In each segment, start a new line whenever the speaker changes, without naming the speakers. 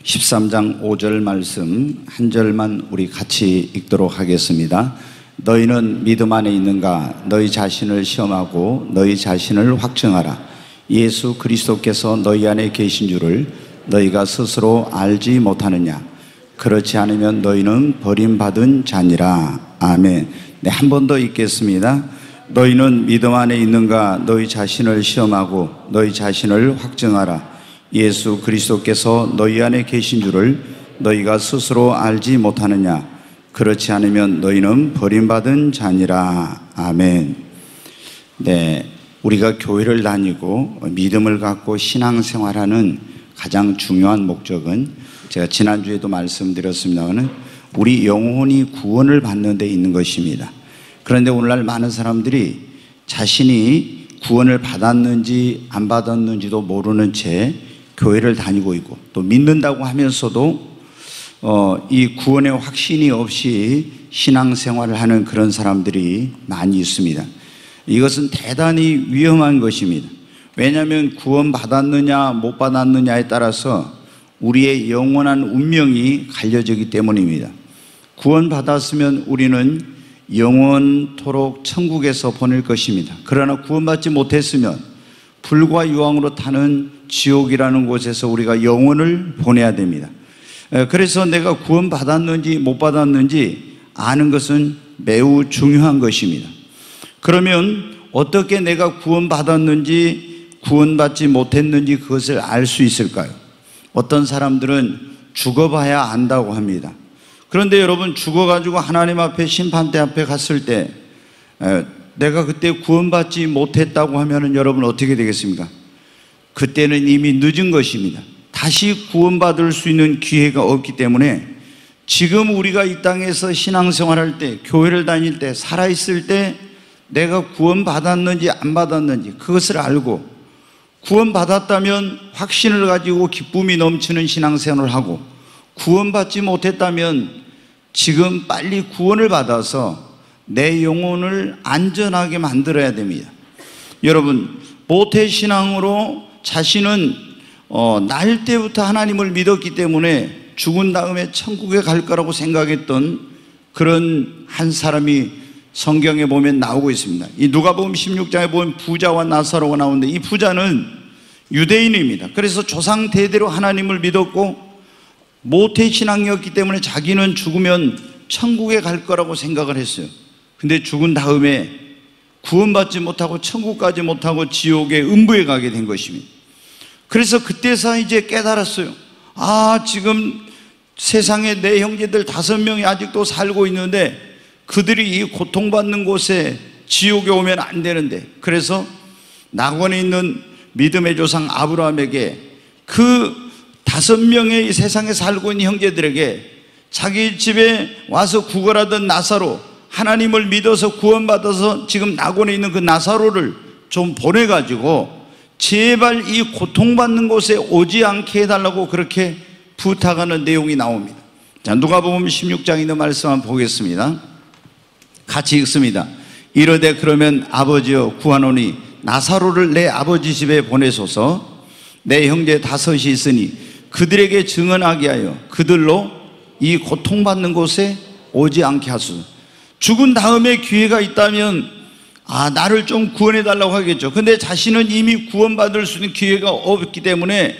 13장 5절 말씀 한 절만 우리 같이 읽도록 하겠습니다. 너희는 믿음 안에 있는가? 너희 자신을 시험하고 너희 자신을 확증하라. 예수 그리스도께서 너희 안에 계신 줄을 너희가 스스로 알지 못하느냐? 그렇지 않으면 너희는 버림받은 자니라. 아멘. 네, 한 번 더 읽겠습니다. 너희는 믿음 안에 있는가? 너희 자신을 시험하고 너희 자신을 확증하라. 예수 그리스도께서 너희 안에 계신 줄을 너희가 스스로 알지 못하느냐? 그렇지 않으면 너희는 버림받은 자니라. 아멘. 네, 우리가 교회를 다니고 믿음을 갖고 신앙생활하는 가장 중요한 목적은 제가 지난주에도 말씀드렸습니다만 우리 영혼이 구원을 받는 데 있는 것입니다. 그런데 오늘날 많은 사람들이 자신이 구원을 받았는지 안 받았는지도 모르는 채 교회를 다니고 있고 또 믿는다고 하면서도 이 구원의 확신이 없이 신앙생활을 하는 그런 사람들이 많이 있습니다. 이것은 대단히 위험한 것입니다. 왜냐하면 구원 받았느냐 못 받았느냐에 따라서 우리의 영원한 운명이 갈려지기 때문입니다. 구원 받았으면 우리는 영원토록 천국에서 보낼 것입니다. 그러나 구원받지 못했으면 불과 유황으로 타는 지옥이라는 곳에서 우리가 영혼을 보내야 됩니다. 그래서 내가 구원 받았는지 못 받았는지 아는 것은 매우 중요한 것입니다. 그러면 어떻게 내가 구원 받았는지 구원받지 못했는지 그것을 알 수 있을까요? 어떤 사람들은 죽어봐야 안다고 합니다. 그런데 여러분, 죽어가지고 하나님 앞에 심판대 앞에 갔을 때 내가 그때 구원받지 못했다고 하면은 여러분 어떻게 되겠습니까? 그때는 이미 늦은 것입니다. 다시 구원받을 수 있는 기회가 없기 때문에 지금 우리가 이 땅에서 신앙생활할 때, 교회를 다닐 때, 살아있을 때 내가 구원받았는지 안 받았는지 그것을 알고 구원받았다면 확신을 가지고 기쁨이 넘치는 신앙생활을 하고 구원받지 못했다면 지금 빨리 구원을 받아서 내 영혼을 안전하게 만들어야 됩니다. 여러분, 모태신앙으로 자신은 날 때부터 하나님을 믿었기 때문에 죽은 다음에 천국에 갈 거라고 생각했던 그런 한 사람이 성경에 보면 나오고 있습니다. 이 누가복음 16장에 보면 부자와 나사로가 나오는데 이 부자는 유대인입니다. 그래서 조상 대대로 하나님을 믿었고 모태신앙이었기 때문에 자기는 죽으면 천국에 갈 거라고 생각을 했어요. 근데 죽은 다음에 구원받지 못하고 천국까지 못하고 지옥의 음부에 가게 된 것입니다. 그래서 그때서 이제 깨달았어요. 지금 세상에 내 형제들 5명이 아직도 살고 있는데 그들이 이 고통받는 곳에 지옥에 오면 안 되는데, 그래서 낙원에 있는 믿음의 조상 아브라함에게 그 5명의 이 세상에 살고 있는 형제들에게 자기 집에 와서 구걸하던 나사로, 하나님을 믿어서 구원받아서 지금 낙원에 있는 그 나사로를 좀 보내가지고 제발 이 고통받는 곳에 오지 않게 해달라고 그렇게 부탁하는 내용이 나옵니다. 자, 누가복음 16장에 있는 말씀 한번 보겠습니다. 같이 읽습니다. 이르되 그러면 아버지여 구하노니 나사로를 내 아버지 집에 보내소서. 내 형제 5이 있으니 그들에게 증언하게 하여 그들로 이 고통받는 곳에 오지 않게 하소서. 죽은 다음에 기회가 있다면 나를 좀 구원해 달라고 하겠죠. 근데 자신은 이미 구원받을 수 있는 기회가 없기 때문에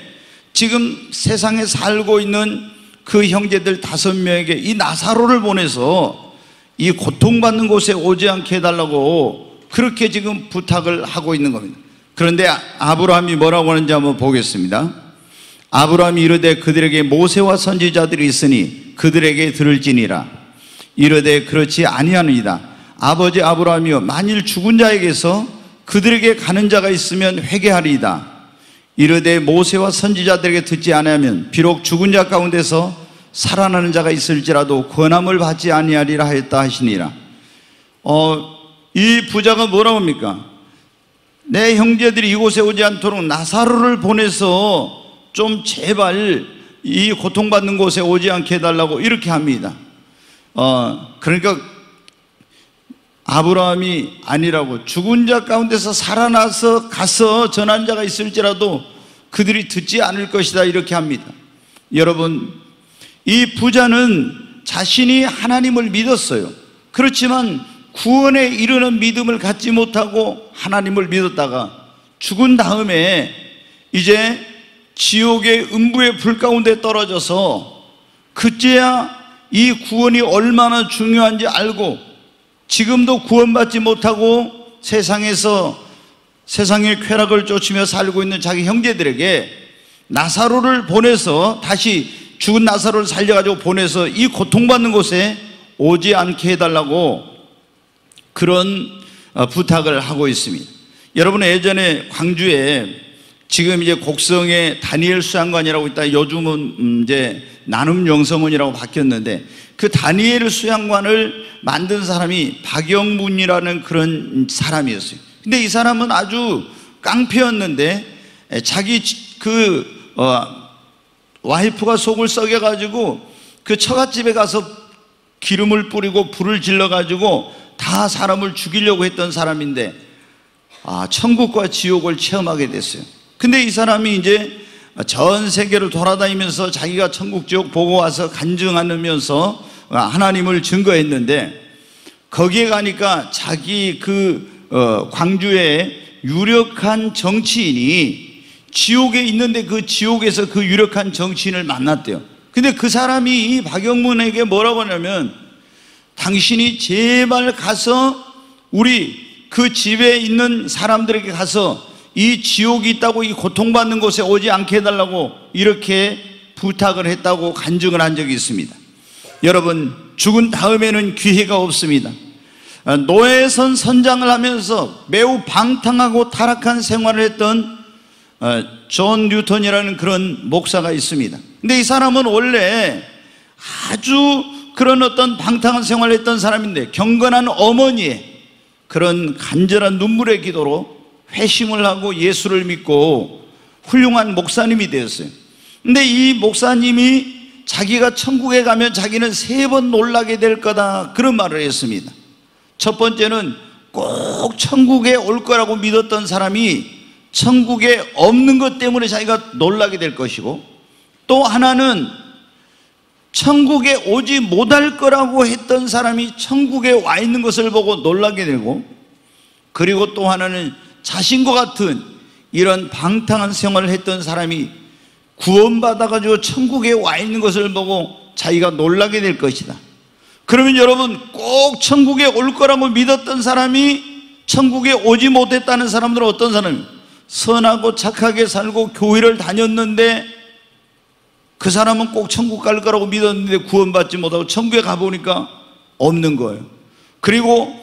지금 세상에 살고 있는 그 형제들 5명에게 이 나사로를 보내서 이 고통받는 곳에 오지 않게 해달라고 그렇게 지금 부탁을 하고 있는 겁니다. 그런데 아브라함이 뭐라고 하는지 한번 보겠습니다. 아브라함이 이르되 그들에게 모세와 선지자들이 있으니 그들에게 들을지니라. 이르되 그렇지 아니하느니라. 아버지 아브라함이여, 만일 죽은 자에게서 그들에게 가는 자가 있으면 회개하리이다. 이르되 모세와 선지자들에게 듣지 아니하면 비록 죽은 자 가운데서 살아나는 자가 있을지라도 권함을 받지 아니하리라 하였다 하시니라. 이 부자가 뭐라고 합니까? 내 형제들이 이곳에 오지 않도록 나사로를 보내서 좀 제발 이 고통받는 곳에 오지 않게 해달라고 이렇게 합니다. 그러니까 아브라함이 아니라고, 죽은 자 가운데서 살아나서 가서 전한 자가 있을지라도 그들이 듣지 않을 것이다 이렇게 합니다. 여러분, 이 부자는 자신이 하나님을 믿었어요. 그렇지만 구원에 이르는 믿음을 갖지 못하고 하나님을 믿었다가 죽은 다음에 이제 지옥의 음부의 불 가운데 떨어져서 그제야 이 구원이 얼마나 중요한지 알고, 지금도 구원받지 못하고 세상의 쾌락을 쫓으며 살고 있는 자기 형제들에게 나사로를 보내서, 다시 죽은 나사로를 살려가지고 보내서 이 고통받는 곳에 오지 않게 해달라고 그런 부탁을 하고 있습니다. 여러분, 예전에 광주에 지금 이제 곡성에 다니엘 수양관이라고 있다, 요즘은 이제 나눔영성원이라고 바뀌었는데, 그 다니엘 수양관을 만든 사람이 박영문이라는 그런 사람이었어요. 근데 이 사람은 아주 깡패였는데 자기 와이프가 속을 썩여가지고 그 처갓집에 가서 기름을 뿌리고 불을 질러가지고 다 사람을 죽이려고 했던 사람인데, 천국과 지옥을 체험하게 됐어요. 근데 이 사람이 이제 전 세계를 돌아다니면서 자기가 천국 지옥 보고 와서 간증하면서 하나님을 증거했는데, 거기에 가니까 자기 광주의 유력한 정치인이 지옥에 있는데 그 지옥에서 그 유력한 정치인을 만났대요. 근데 그 사람이 박영문에게 뭐라고 하냐면, 당신이 제발 가서 우리 그 집에 있는 사람들에게 가서 이 지옥이 있다고, 이 고통받는 곳에 오지 않게 해달라고 이렇게 부탁을 했다고 간증을 한 적이 있습니다. 여러분, 죽은 다음에는 기회가 없습니다. 노예선 선장을 하면서 매우 방탕하고 타락한 생활을 했던 존 뉴턴이라는 그런 목사가 있습니다. 근데 이 사람은 원래 아주 그런 어떤 방탕한 생활을 했던 사람인데, 경건한 어머니의 그런 간절한 눈물의 기도로 회심을 하고 예수를 믿고 훌륭한 목사님이 되었어요. 근데 이 목사님이 자기가 천국에 가면 자기는 3번 놀라게 될 거다, 그런 말을 했습니다. 첫 번째는 꼭 천국에 올 거라고 믿었던 사람이 천국에 없는 것 때문에 자기가 놀라게 될 것이고, 또 하나는 천국에 오지 못할 거라고 했던 사람이 천국에 와 있는 것을 보고 놀라게 되고, 그리고 또 하나는 자신과 같은 이런 방탕한 생활을 했던 사람이 구원받아가지고 천국에 와 있는 것을 보고 자기가 놀라게 될 것이다. 그러면 여러분, 꼭 천국에 올 거라고 믿었던 사람이 천국에 오지 못했다는 사람들은 어떤 사람입니까? 선하고 착하게 살고 교회를 다녔는데 그 사람은 꼭 천국 갈 거라고 믿었는데 구원받지 못하고 천국에 가보니까 없는 거예요. 그리고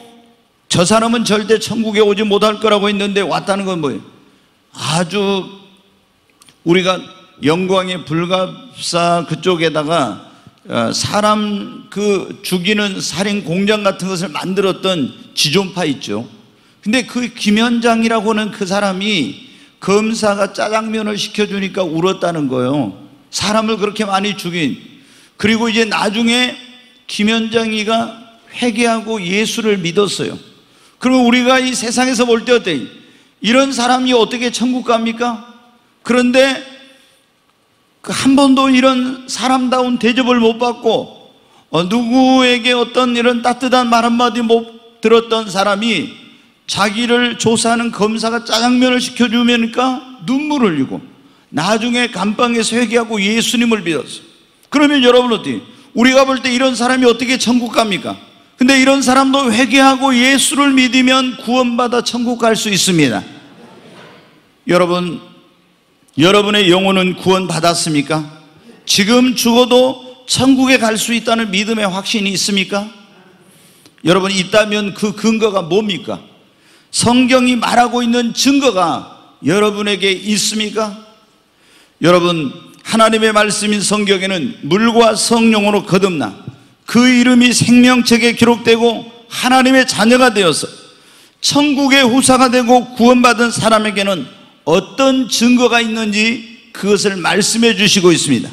저 사람은 절대 천국에 오지 못할 거라고 했는데 왔다는 건 뭐예요? 아주 우리가 영광의 불갑사 그쪽에다가 사람 죽이는 살인 공장 같은 것을 만들었던 지존파 있죠. 근데 그 김현장이라고 하는 그 사람이 검사가 짜장면을 시켜주니까 울었다는 거예요. 사람을 그렇게 많이 죽인. 그리고 이제 나중에 김현장이가 회개하고 예수를 믿었어요. 그러면 우리가 이 세상에서 볼 때 어때요? 이런 사람이 어떻게 천국 갑니까? 그런데 한 번도 이런 사람다운 대접을 못 받고 누구에게 어떤 이런 따뜻한 말 한마디 못 들었던 사람이 자기를 조사하는 검사가 짜장면을 시켜주니까 눈물을 흘리고 나중에 감방에서 회개하고 예수님을 믿었어요. 그러면 여러분 어때요? 우리가 볼 때 이런 사람이 어떻게 천국 갑니까? 근데 이런 사람도 회개하고 예수를 믿으면 구원받아 천국 갈 수 있습니다. 여러분, 여러분의 영혼은 구원받았습니까? 지금 죽어도 천국에 갈 수 있다는 믿음의 확신이 있습니까? 여러분, 있다면 그 근거가 뭡니까? 성경이 말하고 있는 증거가 여러분에게 있습니까? 여러분, 하나님의 말씀인 성경에는 물과 성령으로 거듭나 그 이름이 생명책에 기록되고 하나님의 자녀가 되어서 천국의 후사가 되고 구원받은 사람에게는 어떤 증거가 있는지 그것을 말씀해 주시고 있습니다.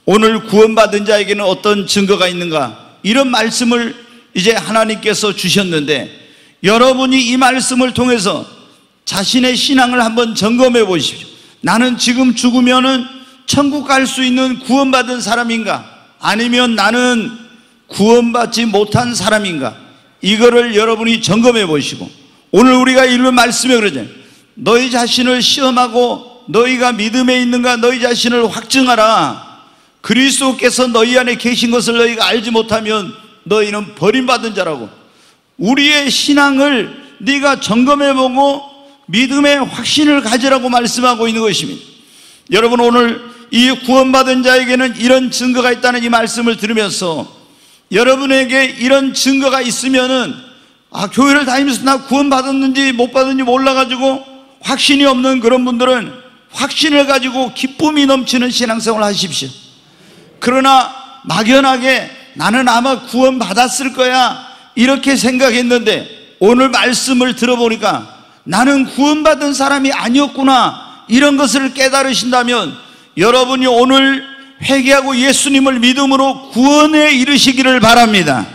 오늘 구원받은 자에게는 어떤 증거가 있는가? 이런 말씀을 이제 하나님께서 주셨는데, 여러분이 이 말씀을 통해서 자신의 신앙을 한번 점검해 보십시오. 나는 지금 죽으면은 천국 갈 수 있는 구원받은 사람인가? 아니면 나는 구원받지 못한 사람인가? 이거를 여러분이 점검해 보시고, 오늘 우리가 읽은 말씀에 그러잖아요. 너희 자신을 시험하고 너희가 믿음에 있는가 너희 자신을 확증하라. 그리스도께서 너희 안에 계신 것을 너희가 알지 못하면 너희는 버림받은 자라고. 우리의 신앙을 네가 점검해보고 믿음의 확신을 가지라고 말씀하고 있는 것입니다. 여러분, 오늘 이 구원받은 자에게는 이런 증거가 있다는 이 말씀을 들으면서 여러분에게 이런 증거가 있으면은 교회를 다니면서 나 구원받았는지 못 받았는지 몰라가지고 확신이 없는 그런 분들은 확신을 가지고 기쁨이 넘치는 신앙생활을 하십시오. 그러나 막연하게 나는 아마 구원받았을 거야 이렇게 생각했는데 오늘 말씀을 들어보니까 나는 구원받은 사람이 아니었구나, 이런 것을 깨달으신다면 여러분이 오늘 회개하고 예수님을 믿음으로 구원에 이르시기를 바랍니다.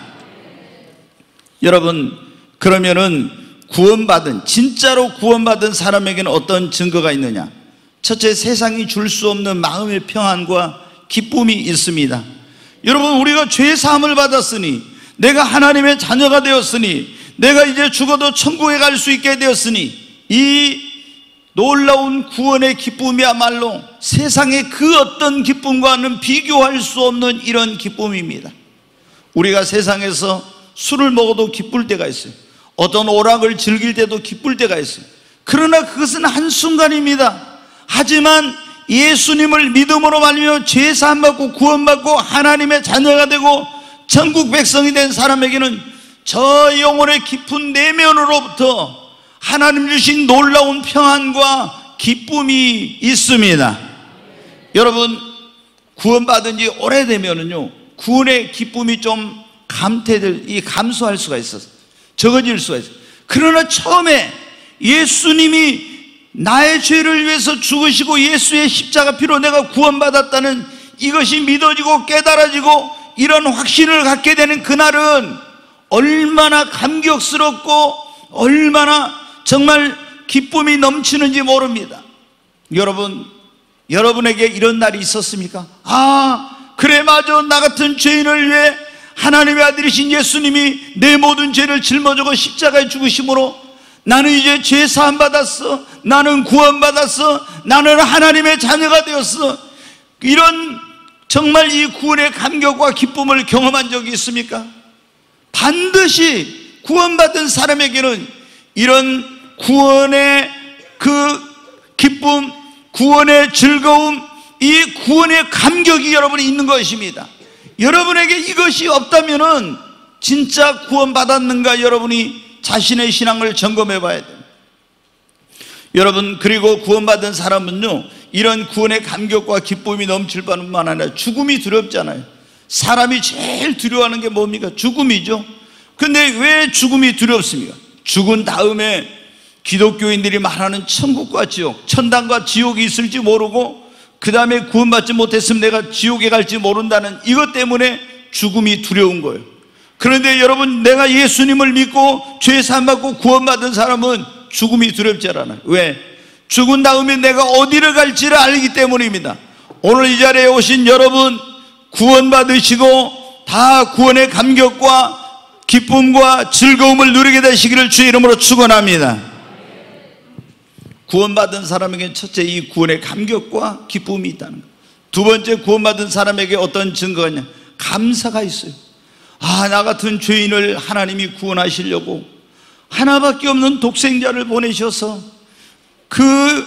여러분, 그러면은 구원받은, 진짜로 구원받은 사람에게는 어떤 증거가 있느냐? 첫째, 세상이 줄 수 없는 마음의 평안과 기쁨이 있습니다. 여러분, 우리가 죄 사함을 받았으니, 내가 하나님의 자녀가 되었으니, 내가 이제 죽어도 천국에 갈 수 있게 되었으니, 이 놀라운 구원의 기쁨이야말로 세상의 그 어떤 기쁨과는 비교할 수 없는 이런 기쁨입니다. 우리가 세상에서 술을 먹어도 기쁠 때가 있어요. 어떤 오락을 즐길 때도 기쁠 때가 있어요. 그러나 그것은 한순간입니다. 하지만 예수님을 믿음으로 말미암아 죄 사함 받고 구원받고 하나님의 자녀가 되고 천국 백성이 된 사람에게는 저 영혼의 깊은 내면으로부터 하나님 주신 놀라운 평안과 기쁨이 있습니다. 여러분, 구원받은 지 오래되면은요, 구원의 기쁨이 좀 감소할 수가 있어서 적어질 수가 있어요. 그러나 처음에 예수님이 나의 죄를 위해서 죽으시고 예수의 십자가 피로 내가 구원받았다는 이것이 믿어지고 깨달아지고 이런 확신을 갖게 되는 그날은 얼마나 감격스럽고 얼마나 정말 기쁨이 넘치는지 모릅니다. 여러분, 여러분에게 이런 날이 있었습니까? 그래, 맞아, 나 같은 죄인을 위해 하나님의 아들이신 예수님이 내 모든 죄를 짊어지고 십자가에 죽으심으로 나는 이제 죄 사함 받았어, 나는 구원받았어, 나는 하나님의 자녀가 되었어. 이런 정말 이 구원의 감격과 기쁨을 경험한 적이 있습니까? 반드시 구원받은 사람에게는 이런 구원의 그 기쁨, 구원의 즐거움, 이 구원의 감격이 여러분이 있는 것입니다. 여러분에게 이것이 없다면은 진짜 구원받았는가 여러분이 자신의 신앙을 점검해 봐야 돼요. 여러분, 그리고 구원받은 사람은요, 이런 구원의 감격과 기쁨이 넘칠 뿐만 아니라 죽음이 두렵잖아요. 사람이 제일 두려워하는 게 뭡니까? 죽음이죠. 근데 왜 죽음이 두렵습니까? 죽은 다음에 기독교인들이 말하는 천국과 지옥, 천당과 지옥이 있을지 모르고 그 다음에 구원받지 못했으면 내가 지옥에 갈지 모른다는 이것 때문에 죽음이 두려운 거예요. 그런데 여러분, 내가 예수님을 믿고 죄 사함 받고 구원받은 사람은 죽음이 두렵지 않아요. 왜? 죽은 다음에 내가 어디를 갈지를 알기 때문입니다. 오늘 이 자리에 오신 여러분, 구원받으시고 다 구원의 감격과 기쁨과 즐거움을 누리게 되시기를 주의 이름으로 축원합니다. 구원받은 사람에게 첫째 이 구원의 감격과 기쁨이 있다는 것. 두 번째, 구원받은 사람에게 어떤 증거가 있냐? 감사가 있어요. 나 같은 죄인을 하나님이 구원하시려고 하나밖에 없는 독생자를 보내셔서 그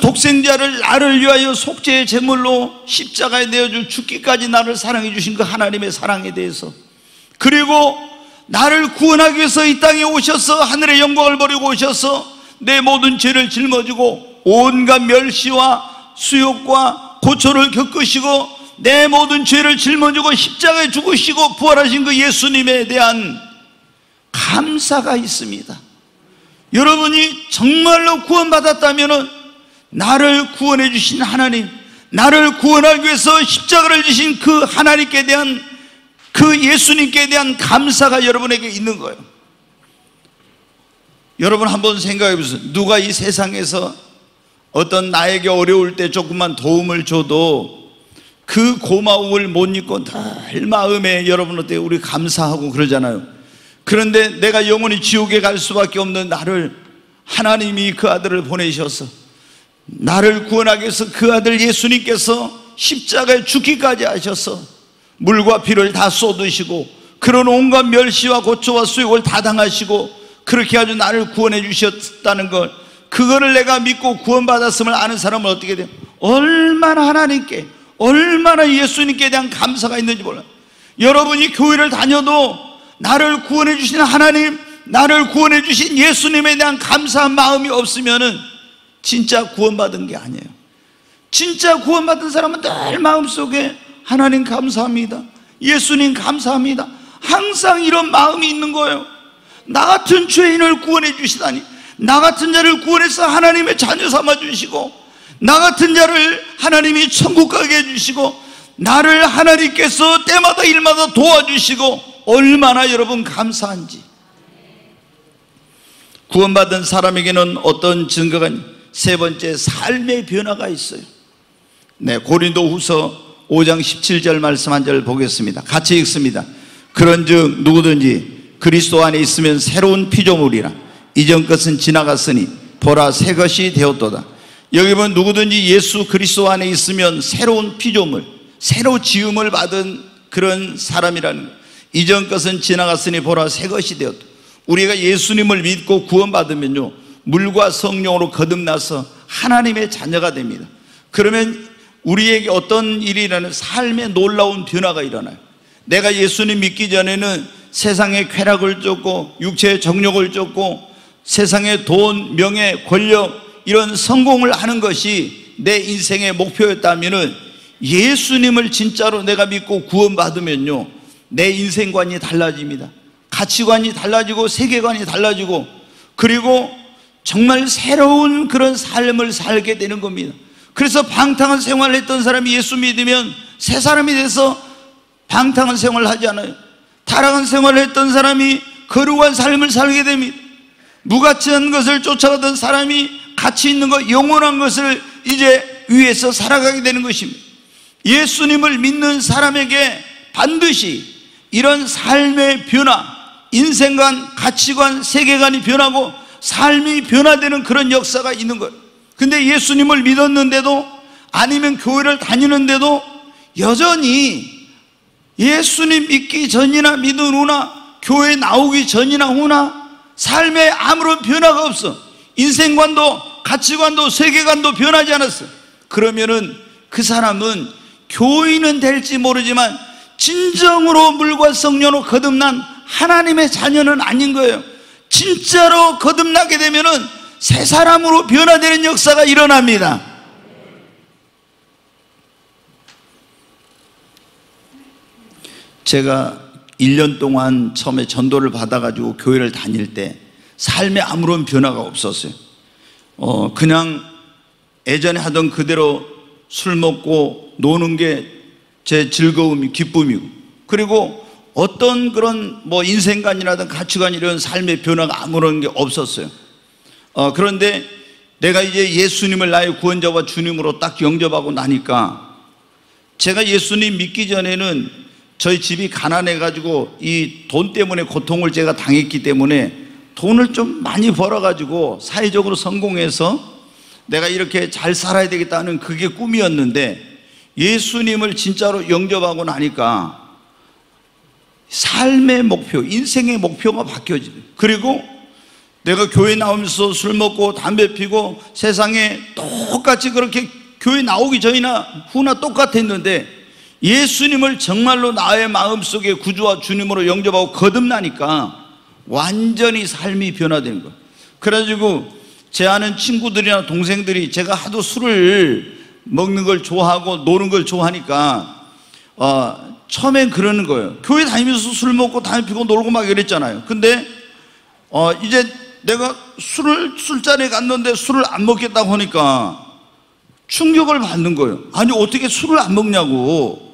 독생자를 나를 위하여 속죄의 제물로 십자가에 내어줄 죽기까지 나를 사랑해 주신 그 하나님의 사랑에 대해서, 그리고 나를 구원하기 위해서 이 땅에 오셔서 하늘의 영광을 버리고 오셔서 내 모든 죄를 짊어지고 온갖 멸시와 수욕과 고초를 겪으시고 내 모든 죄를 짊어지고 십자가에 죽으시고 부활하신 그 예수님에 대한 감사가 있습니다. 여러분이 정말로 구원받았다면 나를 구원해 주신 하나님, 나를 구원하기 위해서 십자가를 지신 그 하나님께 대한, 그 예수님께 대한 감사가 여러분에게 있는 거예요. 여러분 한번 생각해 보세요. 누가 이 세상에서 어떤 나에게 어려울 때 조금만 도움을 줘도 그 고마움을 못 잊고 늘 마음에, 여러분 어때요? 우리 감사하고 그러잖아요. 그런데 내가 영원히 지옥에 갈 수밖에 없는 나를 하나님이 그 아들을 보내셔서 나를 구원하기 위해서 그 아들 예수님께서 십자가에 죽기까지 하셔서 물과 피를 다 쏟으시고 그런 온갖 멸시와 고초와 수욕을 다 당하시고 그렇게 아주 나를 구원해 주셨다는 걸, 그거를 내가 믿고 구원받았음을 아는 사람은 어떻게 돼요? 얼마나 하나님께, 얼마나 예수님께 대한 감사가 있는지 몰라요. 여러분이 교회를 다녀도 나를 구원해 주신 하나님, 나를 구원해 주신 예수님에 대한 감사한 마음이 없으면은 진짜 구원받은 게 아니에요. 진짜 구원받은 사람은 늘 마음속에 하나님 감사합니다, 예수님 감사합니다, 항상 이런 마음이 있는 거예요. 나 같은 죄인을 구원해 주시다니, 나 같은 자를 구원해서 하나님의 자녀 삼아 주시고, 나 같은 자를 하나님이 천국 가게 해주시고, 나를 하나님께서 때마다 일마다 도와주시고, 얼마나 여러분 감사한지. 구원받은 사람에게는 어떤 증거가 있냐? 세 번째, 삶의 변화가 있어요. 네, 고린도후서 5장 17절 말씀 한 절 보겠습니다. 같이 읽습니다. 그런즉 누구든지 그리스도 안에 있으면 새로운 피조물이라, 이전 것은 지나갔으니 보라 새 것이 되었도다. 여기 보면 누구든지 예수 그리스도 안에 있으면 새로운 피조물, 새로 지음을 받은 그런 사람이라는 거예요. 이전 것은 지나갔으니 보라 새 것이 되었다. 우리가 예수님을 믿고 구원받으면요, 물과 성령으로 거듭나서 하나님의 자녀가 됩니다. 그러면 우리에게 어떤 일이 일어나요? 삶의 놀라운 변화가 일어나요. 내가 예수님 믿기 전에는 세상의 쾌락을 쫓고 육체의 정욕을 쫓고 세상의 돈, 명예, 권력, 이런 성공을 하는 것이 내 인생의 목표였다면은, 예수님을 진짜로 내가 믿고 구원받으면요, 내 인생관이 달라집니다. 가치관이 달라지고 세계관이 달라지고, 그리고 정말 새로운 그런 삶을 살게 되는 겁니다. 그래서 방탕한 생활을 했던 사람이 예수 믿으면 새 사람이 돼서 방탕한 생활을 하지 않아요. 타락한 생활을 했던 사람이 거룩한 삶을 살게 됩니다. 무가치한 것을 쫓아가던 사람이 가치 있는 것, 영원한 것을 이제 위해서 살아가게 되는 것입니다. 예수님을 믿는 사람에게 반드시 이런 삶의 변화, 인생관, 가치관, 세계관이 변하고 삶이 변화되는 그런 역사가 있는 거예요. 근데 예수님을 믿었는데도, 아니면 교회를 다니는데도 여전히 예수님 믿기 전이나 믿은 후나, 교회 나오기 전이나 후나 삶에 아무런 변화가 없어. 인생관도 가치관도 세계관도 변하지 않았어. 그러면은 그 사람은 교인은 될지 모르지만 진정으로 물과 성령으로 거듭난 하나님의 자녀는 아닌 거예요. 진짜로 거듭나게 되면은 새 사람으로 변화되는 역사가 일어납니다. 제가 1년 동안 처음에 전도를 받아가지고 교회를 다닐 때 삶에 아무런 변화가 없었어요. 그냥 예전에 하던 그대로 술 먹고 노는 게 제 즐거움이, 기쁨이고, 그리고 어떤 그런 뭐 인생관이라든 가치관, 이런 삶의 변화가 아무런 게 없었어요. 그런데 내가 이제 예수님을 나의 구원자와 주님으로 딱 영접하고 나니까, 제가 예수님 믿기 전에는 저희 집이 가난해가지고 이 돈 때문에 고통을 제가 당했기 때문에 돈을 좀 많이 벌어가지고 사회적으로 성공해서 내가 이렇게 잘 살아야 되겠다는 그게 꿈이었는데, 예수님을 진짜로 영접하고 나니까 삶의 목표, 인생의 목표가 바뀌어지고, 그리고 내가 교회 나오면서 술 먹고 담배 피고 세상에 똑같이 그렇게 교회 나오기 전이나 후나 똑같았는데, 예수님을 정말로 나의 마음속에 구주와 주님으로 영접하고 거듭나니까 완전히 삶이 변화된 거예요. 그래가지고 제 아는 친구들이나 동생들이 제가 하도 술을 먹는 걸 좋아하고 노는 걸 좋아하니까 처음엔 그러는 거예요. 교회 다니면서 술 먹고 담배 피고 놀고 막 이랬잖아요. 근데 이제 내가 술자리에 갔는데 술을 안 먹겠다고 하니까 충격을 받는 거예요. 아니 어떻게 술을 안 먹냐고.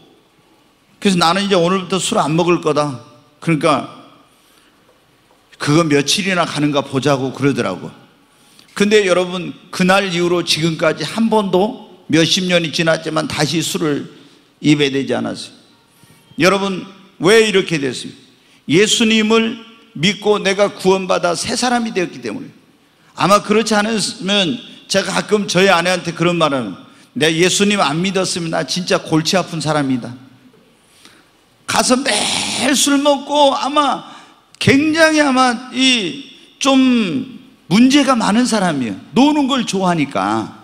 그래서 나는 이제 오늘부터 술 안 먹을 거다. 그러니까 그거 며칠이나 가는가 보자고 그러더라고. 근데 여러분, 그날 이후로 지금까지 한 번도 몇십 년이 지났지만 다시 술을 입에 대지 않았어요. 여러분, 왜 이렇게 됐습니까? 예수님을 믿고 내가 구원받아 새 사람이 되었기 때문에. 아마 그렇지 않았으면 제가 가끔 저희 아내한테 그런 말을, 내가 예수님 안 믿었으면 나 진짜 골치 아픈 사람이다. 가서 매일 술 먹고 아마 굉장히 아마 좀 문제가 많은 사람이에요. 노는 걸 좋아하니까.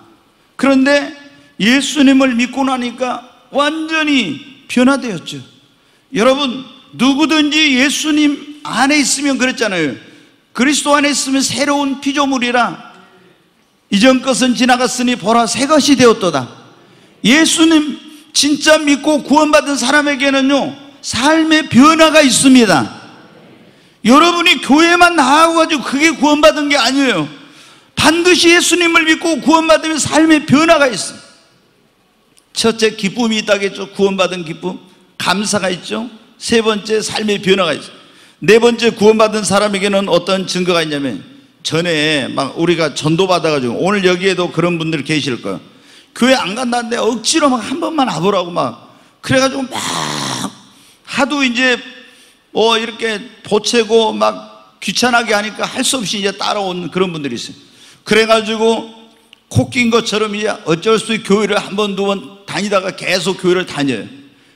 그런데 예수님을 믿고 나니까 완전히 변화되었죠. 여러분, 누구든지 예수님 안에 있으면 그랬잖아요. 그리스도 안에 있으면 새로운 피조물이라 이전 것은 지나갔으니 보라 새 것이 되었도다. 예수님 진짜 믿고 구원받은 사람에게는요, 삶의 변화가 있습니다. 여러분이 교회만 나와가지고 그게 구원받은 게 아니에요. 반드시 예수님을 믿고 구원받으면 삶의 변화가 있어요. 첫째, 기쁨이 있다겠죠. 구원받은 기쁨, 감사가 있죠. 세 번째, 삶의 변화가 있어요. 네 번째, 구원받은 사람에게는 어떤 증거가 있냐면, 전에 막 우리가 전도받아가지고, 오늘 여기에도 그런 분들 계실 거예요. 교회 안 간다는데 억지로 막 한 번만 와보라고 막 그래가지고 막 하도 이제 이렇게 보채고 막 귀찮게 하니까 할 수 없이 이제 따라온 그런 분들이 있어요. 그래가지고 코 낀 것처럼 이제 어쩔 수 없이 교회를 한 번, 두 번 다니다가 계속 교회를 다녀요.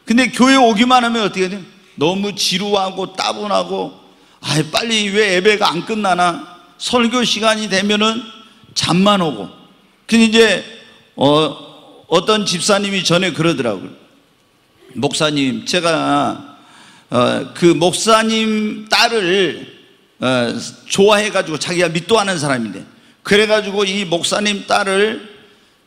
근데 교회 오기만 하면 어떻게 돼요? 너무 지루하고 따분하고, 빨리 왜 예배가 안 끝나나? 설교 시간이 되면은 잠만 오고. 근데 이제 어떤 집사님이 전에 그러더라고요. 목사님, 제가 그 목사님 딸을 좋아해가지고, 자기가 믿도하는 사람인데, 그래가지고 이 목사님 딸을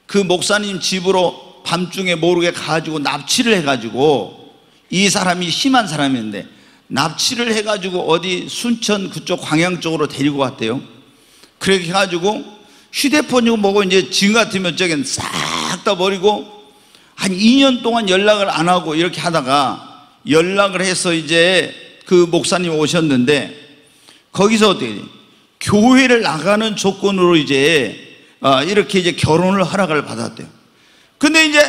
그 목사님 집으로 밤중에 모르게 가가지고 납치를 해가지고, 이 사람이 심한 사람인데 납치를 해가지고 어디 순천 그쪽 광양 쪽으로 데리고 갔대요. 그렇게 해가지고 휴대폰이고 뭐고 이제 지금 같으면 저긴 싹 다 버리고 한 2년 동안 연락을 안 하고 이렇게 하다가 연락을 해서 이제 그 목사님 오셨는데, 거기서 어떻게 돼요? 교회를 나가는 조건으로 이제 이렇게 이제 결혼을 허락을 받았대요. 근데 이제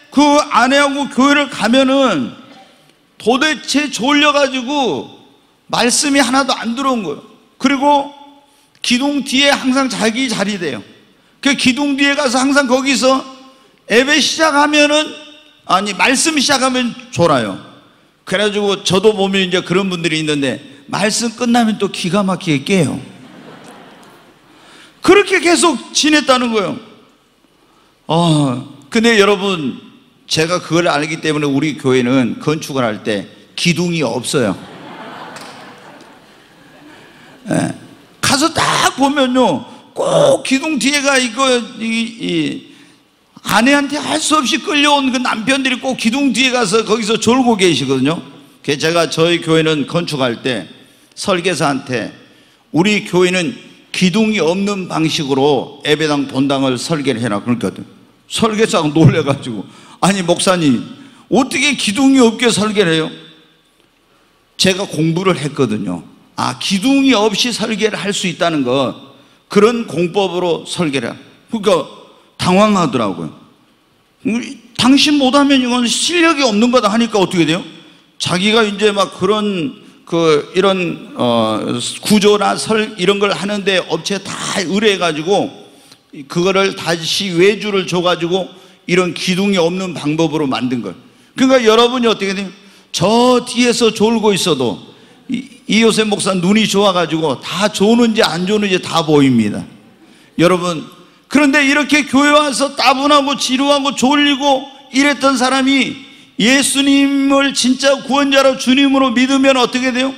그 아내하고 교회를 가면은 도대체 졸려가지고 말씀이 하나도 안 들어온 거예요. 그리고 기둥 뒤에 항상 자기 자리래요. 그 기둥 뒤에 가서 항상 거기서 예배 시작하면은, 말씀 시작하면 졸아요. 그래가지고 저도 보면 이제 그런 분들이 있는데, 말씀 끝나면 또 기가 막히게 깨요. 그렇게 계속 지냈다는 거예요. 근데 여러분, 제가 그걸 알기 때문에 우리 교회는 건축을 할 때 기둥이 없어요. 가서 딱 보면요, 꼭 기둥 뒤에가 아내한테 할 수 없이 끌려온 그 남편들이 꼭 기둥 뒤에 가서 거기서 졸고 계시거든요. 그래서 제가 저희 교회는 건축할 때 설계사한테, 우리 교회는 기둥이 없는 방식으로 예배당 본당을 설계를 해라. 그러니까 설계사가 놀래가지고, 아니 목사님 어떻게 기둥이 없게 설계를 해요? 제가 공부를 했거든요. 기둥이 없이 설계를 할 수 있다는 거, 그런 공법으로 설계를. 그러니까 당황하더라고요. 당신 못하면 이건 실력이 없는 거다 하니까 어떻게 돼요? 자기가 이제 막 그런 이런 구조나 이런 걸 하는데 업체 다 의뢰해가지고 그거를 다시 외주를 줘가지고 이런 기둥이 없는 방법으로 만든 걸. 그러니까 여러분이 어떻게 돼요? 저 뒤에서 졸고 있어도 이요셉 목사 눈이 좋아가지고 다 조는지 안 조는지 다 보입니다. 여러분, 그런데 이렇게 교회 와서 따분하고 지루하고 졸리고 이랬던 사람이 예수님을 진짜 구원자로 주님으로 믿으면 어떻게 돼요?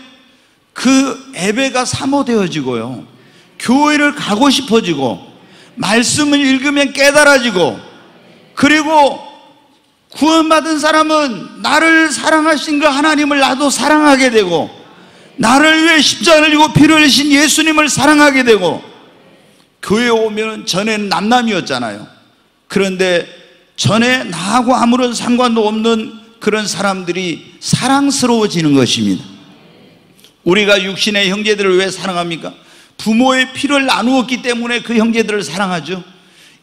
그 예배가 사모되어지고요, 교회를 가고 싶어지고, 말씀을 읽으면 깨달아지고, 그리고 구원받은 사람은 나를 사랑하신 그 하나님을 나도 사랑하게 되고, 나를 위해 십자가를 지고 피를 흘리신 예수님을 사랑하게 되고. 교회에 오면 전에는 남남이었잖아요. 그런데 전에 나하고 아무런 상관도 없는 그런 사람들이 사랑스러워지는 것입니다. 우리가 육신의 형제들을 왜 사랑합니까? 부모의 피를 나누었기 때문에 그 형제들을 사랑하죠.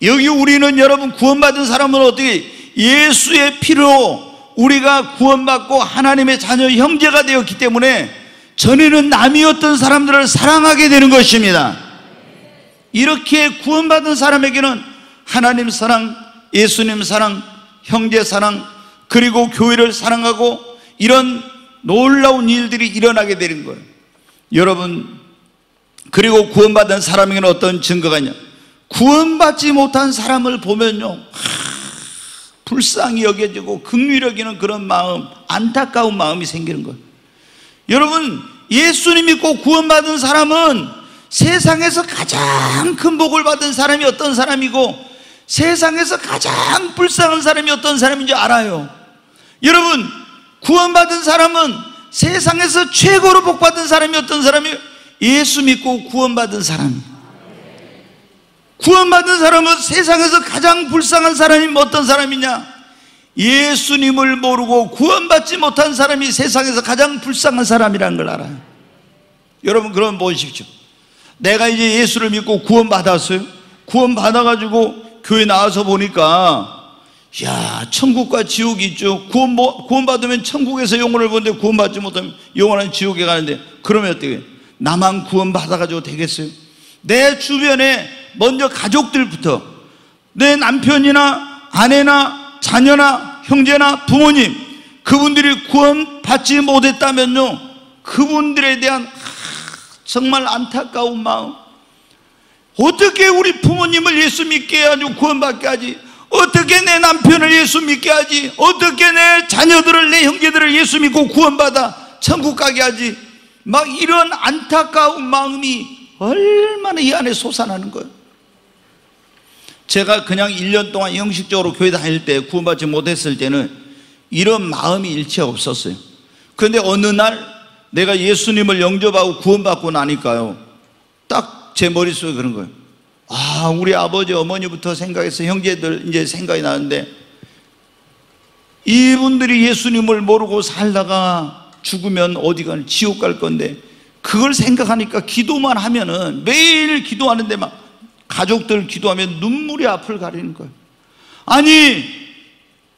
여기 우리는 여러분 구원받은 사람은 어떻게 예수의 피로 우리가 구원받고 하나님의 자녀 형제가 되었기 때문에 전에는 남이었던 사람들을 사랑하게 되는 것입니다. 이렇게 구원받은 사람에게는 하나님 사랑, 예수님 사랑, 형제 사랑, 그리고 교회를 사랑하고 이런 놀라운 일들이 일어나게 되는 거예요. 여러분, 그리고 구원받은 사람에게는 어떤 증거가 있냐? 구원받지 못한 사람을 보면요, 불쌍히 여겨지고 긍휼히 여기는 그런 마음, 안타까운 마음이 생기는 거예요. 여러분, 예수님 믿고 구원받은 사람은 세상에서 가장 큰 복을 받은 사람이 어떤 사람이고 세상에서 가장 불쌍한 사람이 어떤 사람인지 알아요. 여러분, 구원받은 사람은 세상에서 최고로 복받은 사람이 어떤 사람이에요? 예수 믿고 구원받은 사람. 구원받은 사람은 세상에서 가장 불쌍한 사람이 어떤 사람이냐? 예수님을 모르고 구원받지 못한 사람이 세상에서 가장 불쌍한 사람이라는 걸 알아요. 여러분, 그럼 보십시오. 내가 이제 예수를 믿고 구원받았어요. 구원받아가지고 교회 나와서 보니까 야, 천국과 지옥이 있죠. 구원받으면 천국에서 영혼을 보는데 구원받지 못하면 영원한 지옥에 가는데, 그러면 어떻게 나만 구원받아가지고 되겠어요? 내 주변에 먼저 가족들부터, 내 남편이나 아내나 자녀나 형제나 부모님, 그분들이 구원받지 못했다면요, 그분들에 대한 정말 안타까운 마음. 어떻게 우리 부모님을 예수 믿게 해가지고 구원받게 하지? 어떻게 내 남편을 예수 믿게 하지? 어떻게 내 자녀들을, 내 형제들을 예수 믿고 구원받아 천국 가게 하지? 막 이런 안타까운 마음이 얼마나 이 안에 솟아나는 거예요. 제가 그냥 1년 동안 형식적으로 교회 다닐 때, 구원받지 못했을 때는 이런 마음이 일체 없었어요. 그런데 어느 날 내가 예수님을 영접하고 구원받고 나니까요, 딱 제 머릿속에 그런 거예요. 아, 우리 아버지 어머니부터 생각해서 형제들 이제 생각이 나는데, 이분들이 예수님을 모르고 살다가 죽으면 어디 가, 지옥 갈 건데, 그걸 생각하니까 기도만 하면은, 매일 기도하는데 막 가족들 기도하면 눈물이 앞을 가리는 거예요. 아니,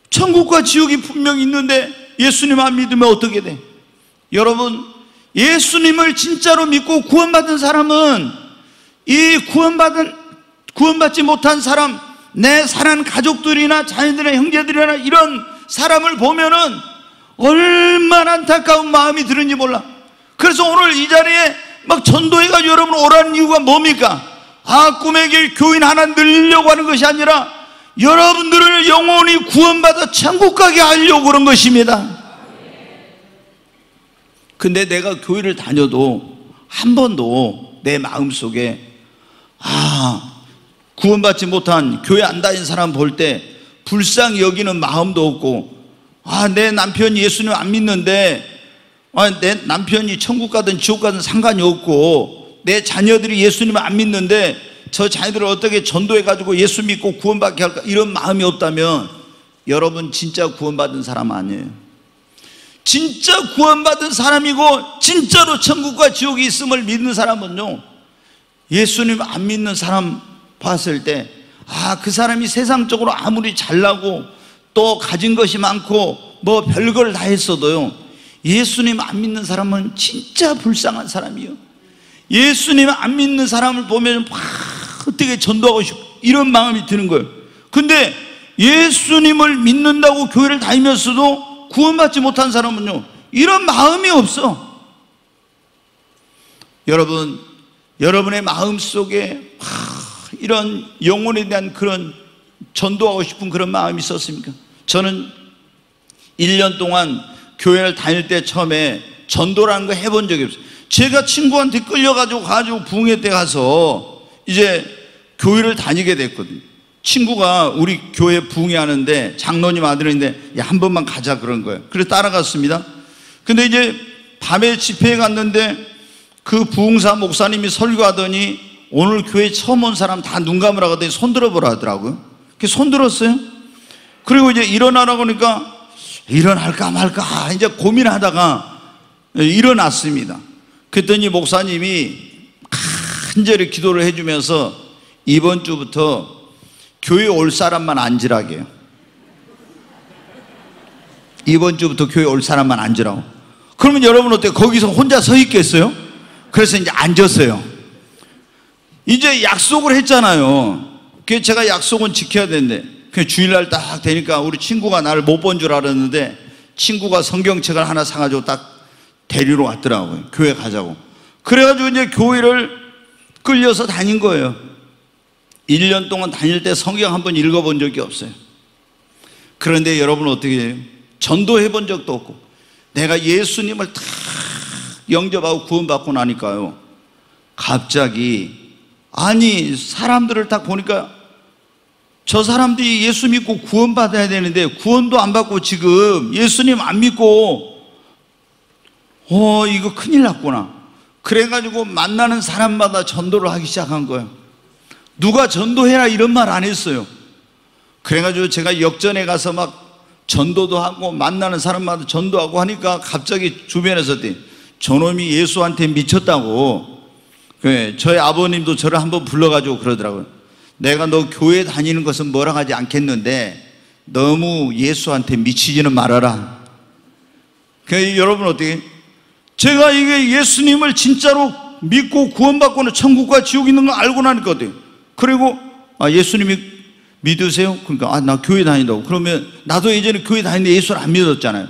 천국과 지옥이 분명히 있는데 예수님 안 믿으면 어떻게 돼? 여러분, 예수님을 진짜로 믿고 구원받은 사람은 이 구원받지 못한 사람, 내 사랑하는 가족들이나 자녀들이나 형제들이나 이런 사람을 보면은 얼마나 안타까운 마음이 드는지 몰라. 그래서 오늘 이 자리에 막 전도해가지고 여러분 오라는 이유가 뭡니까? 아, 꿈의 길 교인 하나 늘리려고 하는 것이 아니라 여러분들을 영원히 구원받아 천국 가게 하려고 그런 것입니다. 근데 내가 교회를 다녀도 한 번도 내 마음속에 구원받지 못한 교회 안 다닌 사람 볼 때 불쌍히 여기는 마음도 없고, 내 남편이 예수님 안 믿는데 내 남편이 천국 가든 지옥 가든 상관이 없고, 내 자녀들이 예수님을 안 믿는데 저 자녀들을 어떻게 전도해가지고 예수 믿고 구원받게 할까, 이런 마음이 없다면 여러분 진짜 구원받은 사람 아니에요. 진짜 구원받은 사람이고 진짜로 천국과 지옥이 있음을 믿는 사람은요, 예수님 안 믿는 사람 봤을 때 그 사람이 세상적으로 아무리 잘나고 또 가진 것이 많고 뭐 별걸 다 했어도요, 예수님 안 믿는 사람은 진짜 불쌍한 사람이에요. 예수님 안 믿는 사람을 보면 어떻게 전도하고 싶고 이런 마음이 드는 거예요. 근데 예수님을 믿는다고 교회를 다니면서도 구원받지 못한 사람은요, 이런 마음이 없어. 여러분, 여러분의 마음속에 이런 영혼에 대한 그런 전도하고 싶은 그런 마음이 있었습니까? 저는 1년 동안 교회를 다닐 때 처음에 전도라는 거 해본 적이 없어요. 제가 친구한테 끌려가지고 부흥회 때 가서 이제 교회를 다니게 됐거든요. 친구가 우리 교회 부흥회 하는데 장로님 아들인데, 야, 한 번만 가자 그런 거예요. 그래서 따라갔습니다. 근데 이제 밤에 집회에 갔는데 그 부흥사 목사님이 설교하더니 오늘 교회 처음 온 사람 다 눈 감으라 하더니 손 들어보라 하더라고요. 그래서 손 들었어요. 그리고 이제 일어나라고 하니까 일어날까 말까 이제 고민하다가 일어났습니다. 그랬더니 목사님이 간절히 기도를 해주면서 이번 주부터 교회 올 사람만 앉으라고 해요. 이번 주부터 교회 올 사람만 앉으라고. 그러면 여러분 어때요? 거기서 혼자 서 있겠어요? 그래서 이제 앉았어요. 이제 약속을 했잖아요. 그래서 제가 약속은 지켜야 되는데, 그 주일날 딱 되니까 우리 친구가 나를 못 본 줄 알았는데 친구가 성경책을 하나 사가지고 딱 데리러 왔더라고요. 교회 가자고. 그래가지고 이제 교회를 끌려서 다닌 거예요. 1년 동안 다닐 때 성경 한 번 읽어본 적이 없어요. 그런데 여러분 어떻게 해요? 전도해 본 적도 없고, 내가 예수님을 다 영접하고 구원받고 나니까요, 갑자기 아니 사람들을 딱 보니까 저 사람들이 예수 믿고 구원받아야 되는데 구원도 안 받고 지금 예수님 안 믿고 이거 큰일 났구나. 그래가지고 만나는 사람마다 전도를 하기 시작한 거예요. 누가 전도해라 이런 말 안 했어요. 그래가지고 제가 역전에 가서 막 전도도 하고 만나는 사람마다 전도하고 하니까 갑자기 주변에서 저놈이 예수한테 미쳤다고. 저희 아버님도 저를 한번 불러가지고 그러더라고요. 내가 너 교회 다니는 것은 뭐라 하지 않겠는데 너무 예수한테 미치지는 말아라. 여러분 어떻게, 제가 이게 예수님을 진짜로 믿고 구원받고는 천국과 지옥 있는 걸 알고 나니까 어때요? 그리고 예수님이 믿으세요? 그러니까 나 교회 다닌다고. 그러면 나도 예전에 교회 다니는데 예수를 안 믿었잖아요.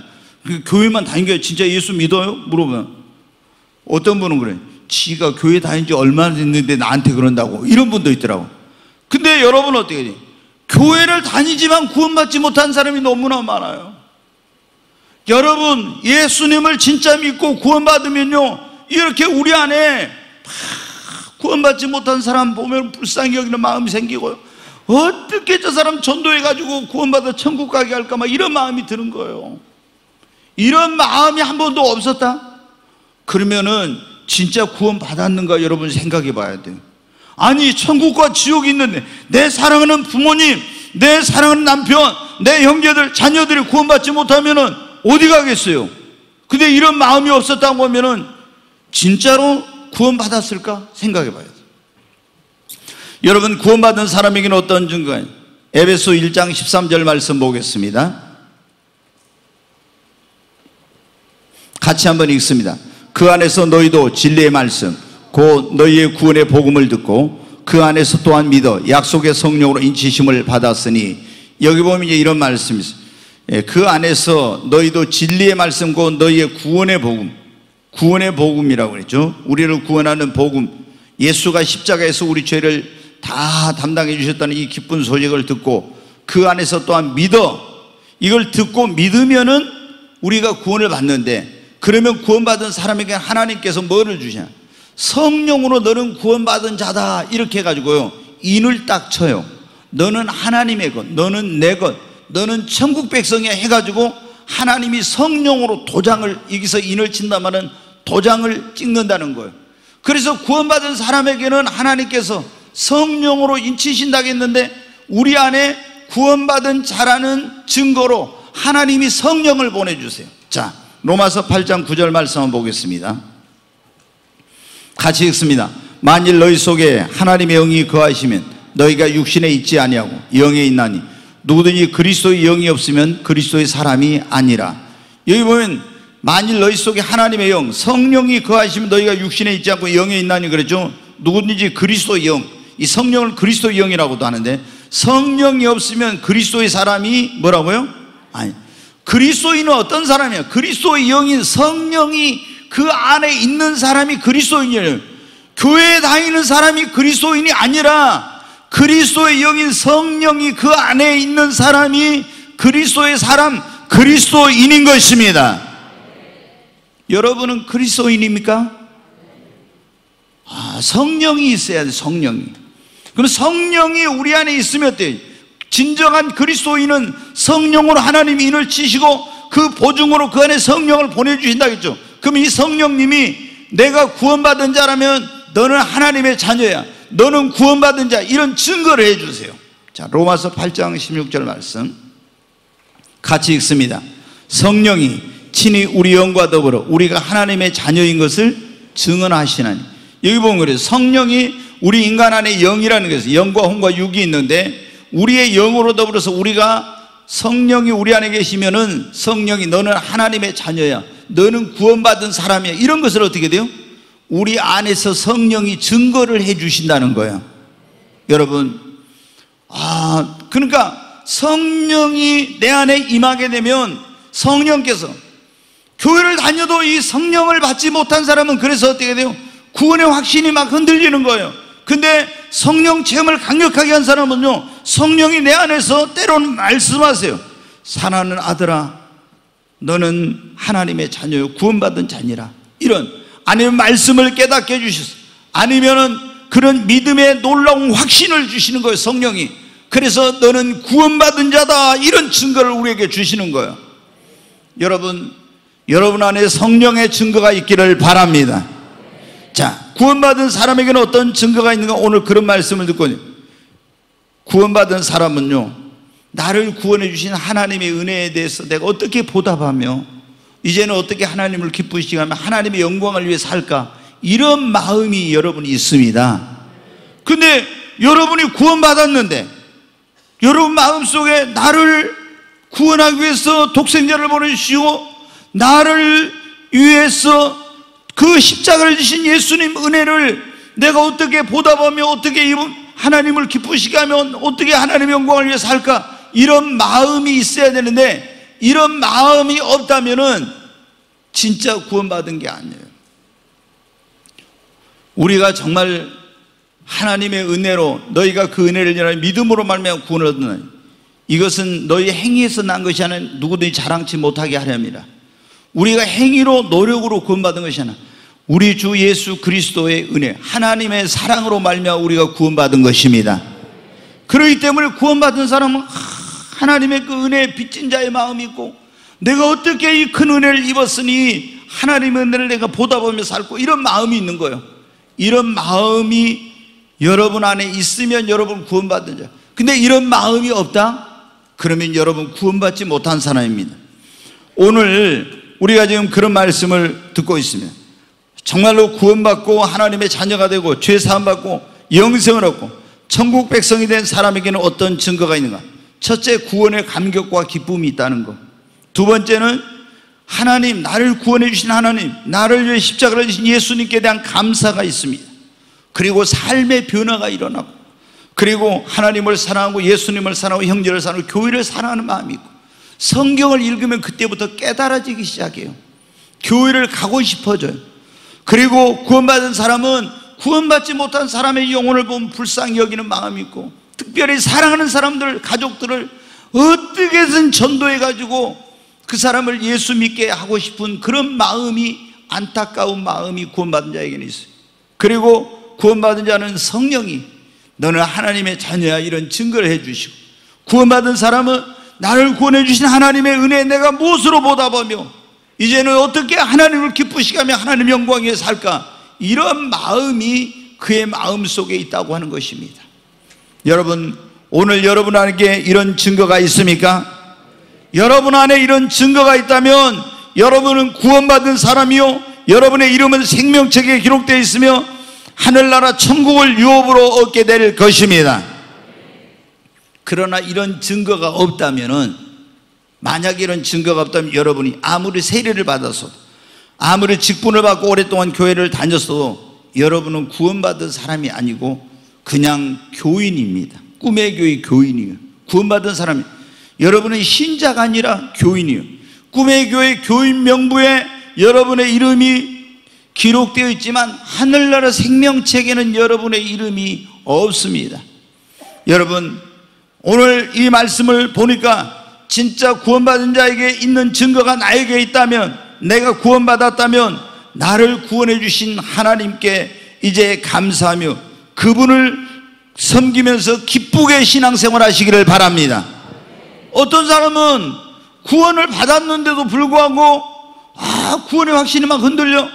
교회만 다닌 게 진짜 예수 믿어요? 물어보면 어떤 분은 그래, 지가 교회 다닌 지 얼마나 됐는데 나한테 그런다고. 이런 분도 있더라고. 근데 여러분 어떻게 해요? 교회를 다니지만 구원받지 못한 사람이 너무나 많아요. 여러분 예수님을 진짜 믿고 구원받으면요, 이렇게 우리 안에 구원받지 못한 사람 보면 불쌍히 여기는 마음이 생기고요, 어떻게 저 사람 전도해가지고 구원받아 천국 가게 할까 막 이런 마음이 드는 거예요. 이런 마음이 한 번도 없었다? 그러면은 진짜 구원받았는가 여러분 생각해 봐야 돼요. 아니 천국과 지옥이 있는데 내 사랑하는 부모님, 내 사랑하는 남편, 내 형제들, 자녀들이 구원받지 못하면은 어디 가겠어요? 근데 이런 마음이 없었다고 하면은 진짜로 구원받았을까 생각해 봐야 돼요. 여러분 구원받은 사람에게는 어떤 증거예요? 에베소 1장 13절 말씀 보겠습니다. 같이 한번 읽습니다. 그 안에서 너희도 진리의 말씀 곧 너희의 구원의 복음을 듣고 그 안에서 또한 믿어 약속의 성령으로 인치심을 받았으니, 여기 보면 이제 이런 말씀이 있어요. 그 안에서 너희도 진리의 말씀 곧 너희의 구원의 복음, 구원의 복음이라고 그랬죠. 우리를 구원하는 복음, 예수가 십자가에서 우리 죄를 다 담당해 주셨다는 이 기쁜 소식을 듣고 그 안에서 또한 믿어, 이걸 듣고 믿으면은 우리가 구원을 받는데, 그러면 구원받은 사람에게 하나님께서 뭐를 주시냐? 성령으로 너는 구원받은 자다 이렇게 해가지고요 인을 딱 쳐요. 너는 하나님의 것, 너는 내 것, 너는 천국 백성이야 해가지고 하나님이 성령으로 도장을, 여기서 인을 친다마는 도장을 찍는다는 거예요. 그래서 구원받은 사람에게는 하나님께서 성령으로 인치신다고 했는데, 우리 안에 구원받은 자라는 증거로 하나님이 성령을 보내주세요. 자, 로마서 8장 9절 말씀 한번 보겠습니다. 같이 읽습니다. 만일 너희 속에 하나님의 영이 거하시면 너희가 육신에 있지 아니하고 영에 있나니 누구든지 그리스도의 영이 없으면 그리스도의 사람이 아니라. 여기 보면 만일 너희 속에 하나님의 영, 성령이 거하시면 너희가 육신에 있지 않고 영에 있나니 그랬죠. 누구든지 그리스도의 영, 이 성령을 그리스도의 영이라고도 하는데, 성령이 없으면 그리스도의 사람이 뭐라고요? 아니, 그리스도인은 어떤 사람이야? 그리스도의 영인 성령이 그 안에 있는 사람이 그리스도인이에요. 교회에 다니는 사람이 그리스도인이 아니라 그리스도의 영인 성령이 그 안에 있는 사람이 그리스도의 사람, 그리스도인인 것입니다. 여러분은 그리스도인입니까? 성령이 있어야 돼. 성령이. 그럼 성령이 우리 안에 있으면 어때요? 진정한 그리스도인은 성령으로 하나님이 인을 치시고 그 보증으로 그 안에 성령을 보내주신다겠죠. 그럼 이 성령님이 내가 구원받은 자라면 너는 하나님의 자녀야, 너는 구원받은 자, 이런 증거를 해주세요. 자, 로마서 8장 16절 말씀 같이 읽습니다. 성령이 친히 우리 영과 더불어 우리가 하나님의 자녀인 것을 증언하시나니 여기 보면 그래요. 성령이 우리 인간 안에 영이라는 것은 영과 혼과 육이 있는데 우리의 영으로 더불어서 우리가 성령이 우리 안에 계시면은 성령이 너는 하나님의 자녀야, 너는 구원받은 사람이야, 이런 것을 어떻게 돼요? 우리 안에서 성령이 증거를 해 주신다는 거예요. 여러분, 그러니까 성령이 내 안에 임하게 되면 성령께서, 교회를 다녀도 이 성령을 받지 못한 사람은 그래서 어떻게 돼요? 구원의 확신이 막 흔들리는 거예요. 근데 성령 체험을 강력하게 한 사람은요, 성령이 내 안에서 때로는 말씀하세요. 사랑하는 아들아, 너는 하나님의 자녀요, 구원받은 자녀라, 이런, 아니면 말씀을 깨닫게 해주셨어요. 아니면은 그런 믿음의 놀라운 확신을 주시는 거예요, 성령이. 그래서 너는 구원받은 자다, 이런 증거를 우리에게 주시는 거예요. 여러분 안에 성령의 증거가 있기를 바랍니다. 자, 구원받은 사람에게는 어떤 증거가 있는가? 오늘 그런 말씀을 듣고, 구원받은 사람은요, 나를 구원해 주신 하나님의 은혜에 대해서 내가 어떻게 보답하며 이제는 어떻게 하나님을 기쁘시게 하며 하나님의 영광을 위해 살까, 이런 마음이 여러분이 있습니다. 근데 여러분이 구원받았는데 여러분 마음속에 나를 구원하기 위해서 독생자를 보내주시고 나를 위해서 그 십자가를 지신 예수님 은혜를 내가 어떻게 보답하며 어떻게 하나님을 기쁘시게 하면 어떻게 하나님의 영광을 위해 살까, 이런 마음이 있어야 되는데 이런 마음이 없다면은 진짜 구원받은 게 아니에요. 우리가 정말 하나님의 은혜로 너희가 그 은혜를 인하여 믿음으로 말미암아 구원을 얻느니 이것은 너희 행위에서 난 것이 아니라 누구든지 자랑치 못하게 하렵니다. 우리가 행위로 노력으로 구원받은 것이 아니라 우리 주 예수 그리스도의 은혜, 하나님의 사랑으로 말미암아 우리가 구원받은 것입니다. 그렇기 때문에 구원받은 사람은 하나님의 그 은혜에 빚진 자의 마음이 있고, 내가 어떻게 이 큰 은혜를 입었으니 하나님의 은혜를 내가 보답하며 살고, 이런 마음이 있는 거예요. 이런 마음이 여러분 안에 있으면 여러분 구원받은 자. 근데 이런 마음이 없다? 그러면 여러분 구원받지 못한 사람입니다. 오늘 우리가 지금 그런 말씀을 듣고 있으면 정말로 구원받고 하나님의 자녀가 되고 죄 사함받고 영생을 얻고 천국 백성이 된 사람에게는 어떤 증거가 있는가? 첫째, 구원의 감격과 기쁨이 있다는 것. 두 번째는 하나님, 나를 구원해 주신 하나님, 나를 위해 십자가를 지신 예수님께 대한 감사가 있습니다. 그리고 삶의 변화가 일어나고, 그리고 하나님을 사랑하고 예수님을 사랑하고 형제를 사랑하고 교회를 사랑하는 마음이 있고, 성경을 읽으면 그때부터 깨달아지기 시작해요. 교회를 가고 싶어져요. 그리고 구원받은 사람은 구원받지 못한 사람의 영혼을 보면 불쌍히 여기는 마음이 있고, 특별히 사랑하는 사람들, 가족들을 어떻게든 전도해가지고 그 사람을 예수 믿게 하고 싶은 그런 마음이, 안타까운 마음이 구원받은 자에게는 있어요. 그리고 구원받은 자는 성령이 너는 하나님의 자녀야, 이런 증거를 해주시고, 구원받은 사람은 나를 구원해 주신 하나님의 은혜에 내가 무엇으로 보답하며 이제는 어떻게 하나님을 기쁘시게 하며 하나님 영광에 살까, 이런 마음이 그의 마음속에 있다고 하는 것입니다. 여러분, 오늘 여러분 안에 이런 증거가 있습니까? 여러분 안에 이런 증거가 있다면 여러분은 구원받은 사람이요, 여러분의 이름은 생명책에 기록되어 있으며 하늘나라 천국을 유업으로 얻게 될 것입니다. 그러나 이런 증거가 없다면은, 만약 이런 증거가 없다면 여러분이 아무리 세례를 받아서 아무리 직분을 받고 오랫동안 교회를 다녔어도 여러분은 구원받은 사람이 아니고 그냥 교인입니다. 꿈의 교회 교인이에요. 구원받은 사람이, 여러분은 신자가 아니라 교인이에요. 꿈의 교회 교인 명부에 여러분의 이름이 기록되어 있지만 하늘나라 생명책에는 여러분의 이름이 없습니다. 여러분, 오늘 이 말씀을 보니까 진짜 구원받은 자에게 있는 증거가 나에게 있다면, 내가 구원받았다면 나를 구원해 주신 하나님께 이제 감사하며 그분을 섬기면서 기쁘게 신앙생활 하시기를 바랍니다. 어떤 사람은 구원을 받았는데도 불구하고 구원의 확신이 막 흔들려.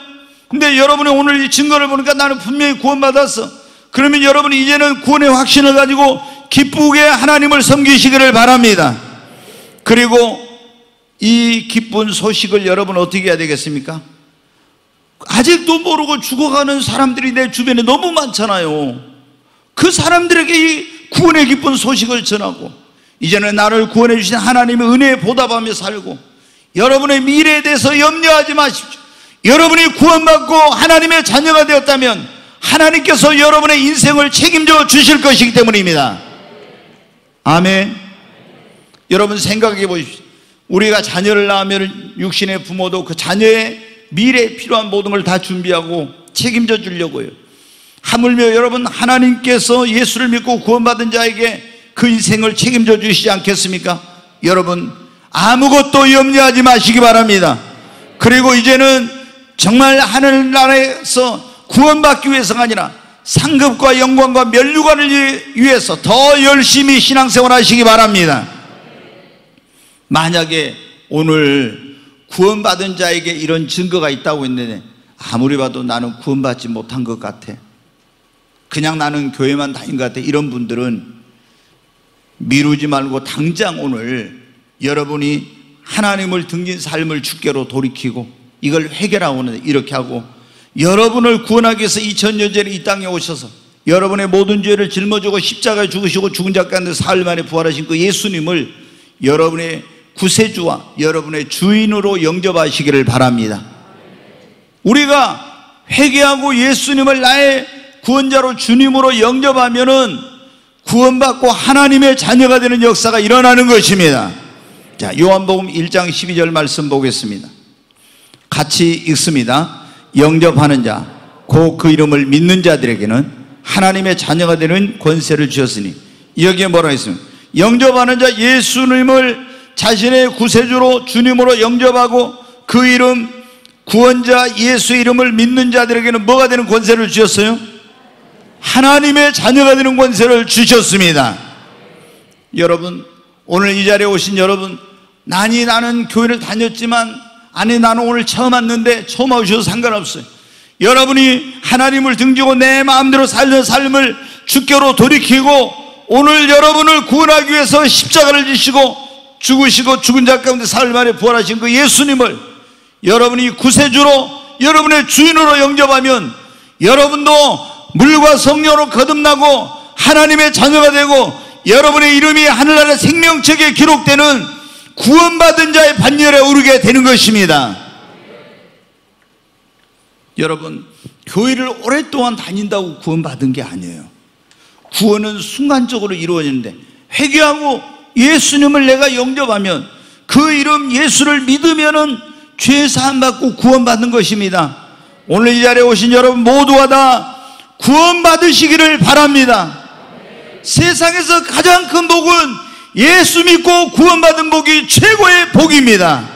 근데 여러분이 오늘 이 증거를 보니까 나는 분명히 구원받았어. 그러면 여러분이 이제는 구원의 확신을 가지고 기쁘게 하나님을 섬기시기를 바랍니다. 그리고 이 기쁜 소식을 여러분 어떻게 해야 되겠습니까? 아직도 모르고 죽어가는 사람들이 내 주변에 너무 많잖아요. 그 사람들에게 이 구원의 기쁜 소식을 전하고, 이제는 나를 구원해 주신 하나님의 은혜에 보답하며 살고, 여러분의 미래에 대해서 염려하지 마십시오. 여러분이 구원받고 하나님의 자녀가 되었다면 하나님께서 여러분의 인생을 책임져 주실 것이기 때문입니다. 아멘. 여러분 생각해 보십시오. 우리가 자녀를 낳으면 육신의 부모도 그 자녀의 미래에 필요한 모든 걸 다 준비하고 책임져 주려고요. 하물며 여러분, 하나님께서 예수를 믿고 구원받은 자에게 그 인생을 책임져 주시지 않겠습니까? 여러분, 아무것도 염려하지 마시기 바랍니다. 그리고 이제는 정말 하늘나라에서 구원받기 위해서가 아니라 상급과 영광과 면류관을 위해서 더 열심히 신앙생활 하시기 바랍니다. 만약에 오늘 구원받은 자에게 이런 증거가 있다고 했는데, 아무리 봐도 나는 구원받지 못한 것 같아, 그냥 나는 교회만 다닌 것 같아, 이런 분들은 미루지 말고 당장 오늘 여러분이 하나님을 등진 삶을 주께로 돌이키고 이걸 해결하고는 이렇게 하고, 여러분을 구원하기 위해서 2000년 전에 이 땅에 오셔서 여러분의 모든 죄를 짊어지고 십자가에 죽으시고 죽은 자 가운데 사흘 만에 부활하신 그 예수님을 여러분의 구세주와 여러분의 주인으로 영접하시기를 바랍니다. 우리가 회개하고 예수님을 나의 구원자로 주님으로 영접하면은 구원받고 하나님의 자녀가 되는 역사가 일어나는 것입니다. 자, 요한복음 1장 12절 말씀 보겠습니다. 같이 읽습니다. 영접하는 자, 곧 그 이름을 믿는 자들에게는 하나님의 자녀가 되는 권세를 주셨으니, 여기에 뭐라고 했습니까? 영접하는 자, 예수님을 자신의 구세주로 주님으로 영접하고 그 이름, 구원자 예수의 이름을 믿는 자들에게는 뭐가 되는 권세를 주셨어요? 하나님의 자녀가 되는 권세를 주셨습니다. 여러분, 오늘 이 자리에 오신 여러분, 나는 교회를 다녔지만 아니 나는 오늘 처음 왔는데, 처음 오셔도 상관없어요. 여러분이 하나님을 등지고 내 마음대로 살던 삶을 주께로 돌이키고 오늘 여러분을 구원하기 위해서 십자가를 지시고 죽으시고 죽은 자 가운데 사흘 만에 부활하신 그 예수님을 여러분이 구세주로 여러분의 주인으로 영접하면 여러분도 물과 성령으로 거듭나고 하나님의 자녀가 되고 여러분의 이름이 하늘나라 생명책에 기록되는 구원받은 자의 반열에 오르게 되는 것입니다. 여러분, 교회를 오랫동안 다닌다고 구원받은 게 아니에요. 구원은 순간적으로 이루어지는데, 회개하고 예수님을 내가 영접하면, 그 이름 예수를 믿으면은 죄 사함 받고 구원받는 것입니다. 오늘 이 자리에 오신 여러분 모두가 다 구원받으시기를 바랍니다. 세상에서 가장 큰 복은 예수 믿고 구원받은 복이 최고의 복입니다.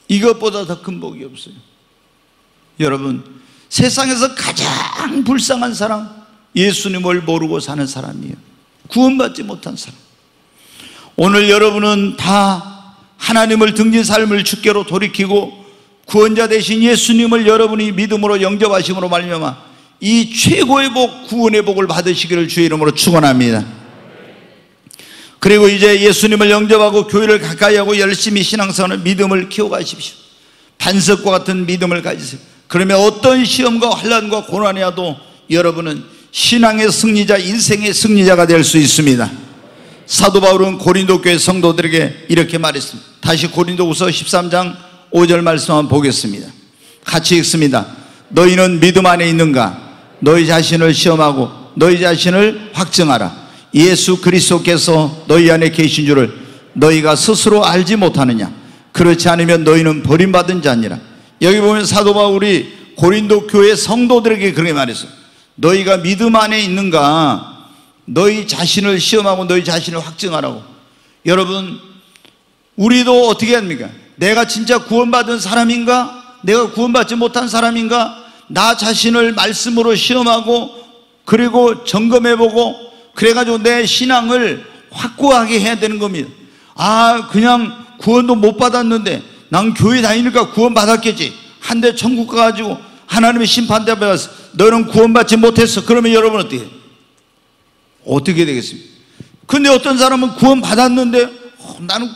이것보다 더 큰 복이 없어요. 여러분, 세상에서 가장 불쌍한 사람, 예수님을 모르고 사는 사람이에요. 구원받지 못한 사람. 오늘 여러분은 다 하나님을 등진 삶을 주께로 돌이키고 구원자 되신 예수님을 여러분이 믿음으로 영접하심으로 말미암아 이 최고의 복, 구원의 복을 받으시기를 주의 이름으로 축원합니다. 그리고 이제 예수님을 영접하고 교회를 가까이 하고 열심히 신앙생활을 믿음을 키워가십시오. 반석과 같은 믿음을 가지세요. 그러면 어떤 시험과 환난과 고난이 와도 여러분은 신앙의 승리자, 인생의 승리자가 될 수 있습니다. 사도 바울은 고린도 교회 성도들에게 이렇게 말했습니다. 다시 고린도후서 13장 5절 말씀 한번 보겠습니다. 같이 읽습니다. 너희는 믿음 안에 있는가? 너희 자신을 시험하고 너희 자신을 확증하라. 예수 그리스도께서 너희 안에 계신 줄을 너희가 스스로 알지 못하느냐? 그렇지 않으면 너희는 버림받은 자니라. 여기 보면 사도 바울이 고린도 교회 성도들에게 그렇게 말했어요. 너희가 믿음 안에 있는가? 너희 자신을 시험하고 너희 자신을 확증하라고. 여러분, 우리도 어떻게 합니까? 내가 진짜 구원받은 사람인가? 내가 구원받지 못한 사람인가? 나 자신을 말씀으로 시험하고 그리고 점검해보고 그래가지고 내 신앙을 확고하게 해야 되는 겁니다. 아, 그냥 구원도 못 받았는데 난 교회 다니니까 구원 받았겠지. 한데 천국 가가지고 하나님의 심판대 앞에 가서 너는 구원받지 못했어. 그러면 여러분 어떻게 되겠습니까? 근데 어떤 사람은 구원 받았는데 나는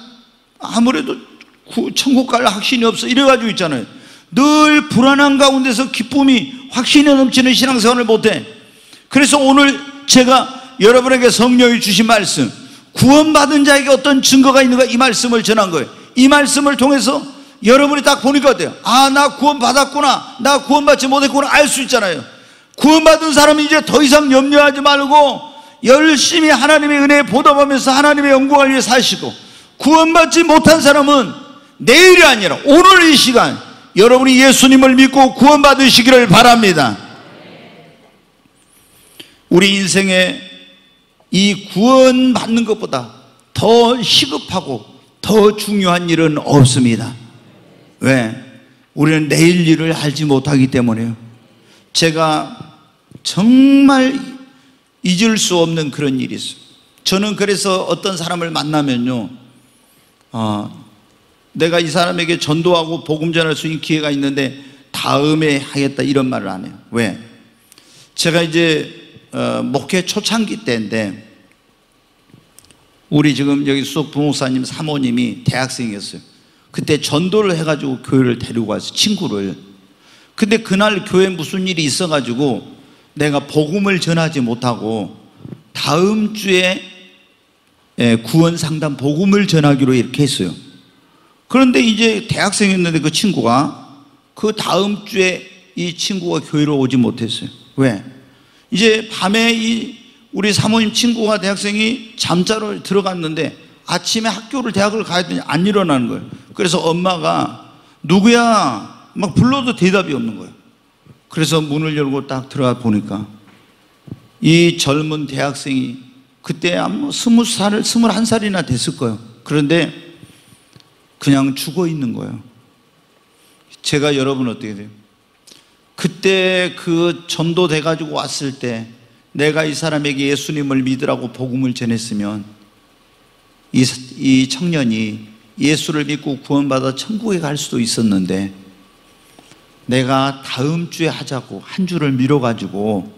아무래도 천국 갈 확신이 없어 이래가지고 있잖아요. 늘 불안한 가운데서 기쁨이 확신이 넘치는 신앙생활을 못해. 그래서 오늘 제가 여러분에게 성령이 주신 말씀, 구원받은 자에게 어떤 증거가 있는가, 이 말씀을 전한 거예요. 이 말씀을 통해서 여러분이 딱 보니까 어때요? 아, 나 구원받았구나, 나 구원받지 못했구나 알 수 있잖아요. 구원받은 사람은 이제 더 이상 염려하지 말고 열심히 하나님의 은혜에 보답하면서 하나님의 영광을 위해 사시고, 구원받지 못한 사람은 내일이 아니라 오늘 이 시간 여러분이 예수님을 믿고 구원받으시기를 바랍니다. 우리 인생에 이 구원받는 것보다 더 시급하고 더 중요한 일은 없습니다. 왜? 우리는 내일 일을 알지 못하기 때문에요. 제가 정말 잊을 수 없는 그런 일이 있어요. 저는 그래서 어떤 사람을 만나면요, 내가 이 사람에게 전도하고 복음 전할 수 있는 기회가 있는데 다음에 하겠다 이런 말을 안 해요. 왜? 제가 이제 목회 초창기 때인데, 우리 지금 여기 수석 부목사님 사모님이 대학생이었어요. 그때 전도를 해가지고 교회를 데리고 왔어요, 친구를. 근데 그날 교회에 무슨 일이 있어가지고 내가 복음을 전하지 못하고 다음 주에 구원 상담 복음을 전하기로 이렇게 했어요. 그런데 이제 대학생이었는데 그 친구가 그 다음 주에 이 친구가 교회로 오지 못했어요. 왜? 이제 밤에 우리 사모님 친구가 대학생이 잠자러 들어갔는데 아침에 학교를 대학을 가야 되니 안 일어나는 거예요. 그래서 엄마가 누구야? 막 불러도 대답이 없는 거예요. 그래서 문을 열고 딱 들어가 보니까 이 젊은 대학생이 그때 아마 20살, 21살이나 됐을 거예요. 그런데 그냥 죽어 있는 거예요. 제가 여러분 어떻게 돼요? 그때 그 전도돼 가지고 왔을 때 내가 이 사람에게 예수님을 믿으라고 복음을 전했으면 이 청년이 예수를 믿고 구원받아 천국에 갈 수도 있었는데, 내가 다음 주에 하자고 한 주를 미뤄가지고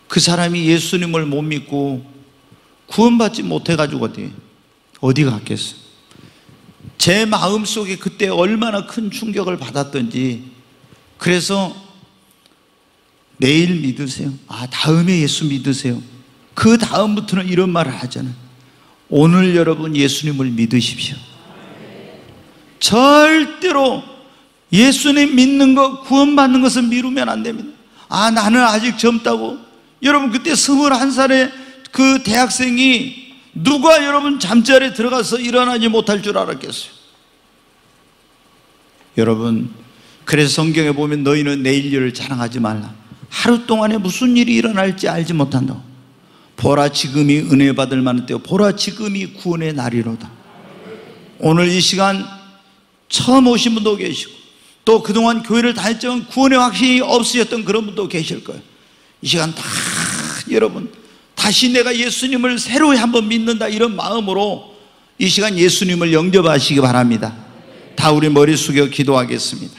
그 사람이 예수님을 못 믿고 구원받지 못해가지고 어디 갔겠어요? 제 마음속에 그때 얼마나 큰 충격을 받았던지. 그래서 내일 믿으세요, 다음에 예수 믿으세요, 그 다음부터는 이런 말을 하잖아요. 오늘 여러분 예수님을 믿으십시오. 절대로 예수님 믿는 것, 구원받는 것을 미루면 안 됩니다. 나는 아직 젊다고. 여러분 그때 21살의 그 대학생이 누가 여러분 잠자리에 들어가서 일어나지 못할 줄 알았겠어요? 여러분, 그래서 성경에 보면 너희는 내일 일을 자랑하지 말라. 하루 동안에 무슨 일이 일어날지 알지 못한다고. 보라 지금이 은혜 받을 만한 때요, 보라 지금이 구원의 날이로다. 오늘 이 시간 처음 오신 분도 계시고, 또 그동안 교회를 다녔지만 구원의 확신이 없으셨던 그런 분도 계실 거예요. 이 시간 다 여러분 다시 내가 예수님을 새로 한번 믿는다 이런 마음으로 이 시간 예수님을 영접하시기 바랍니다. 다 우리 머리 숙여 기도하겠습니다.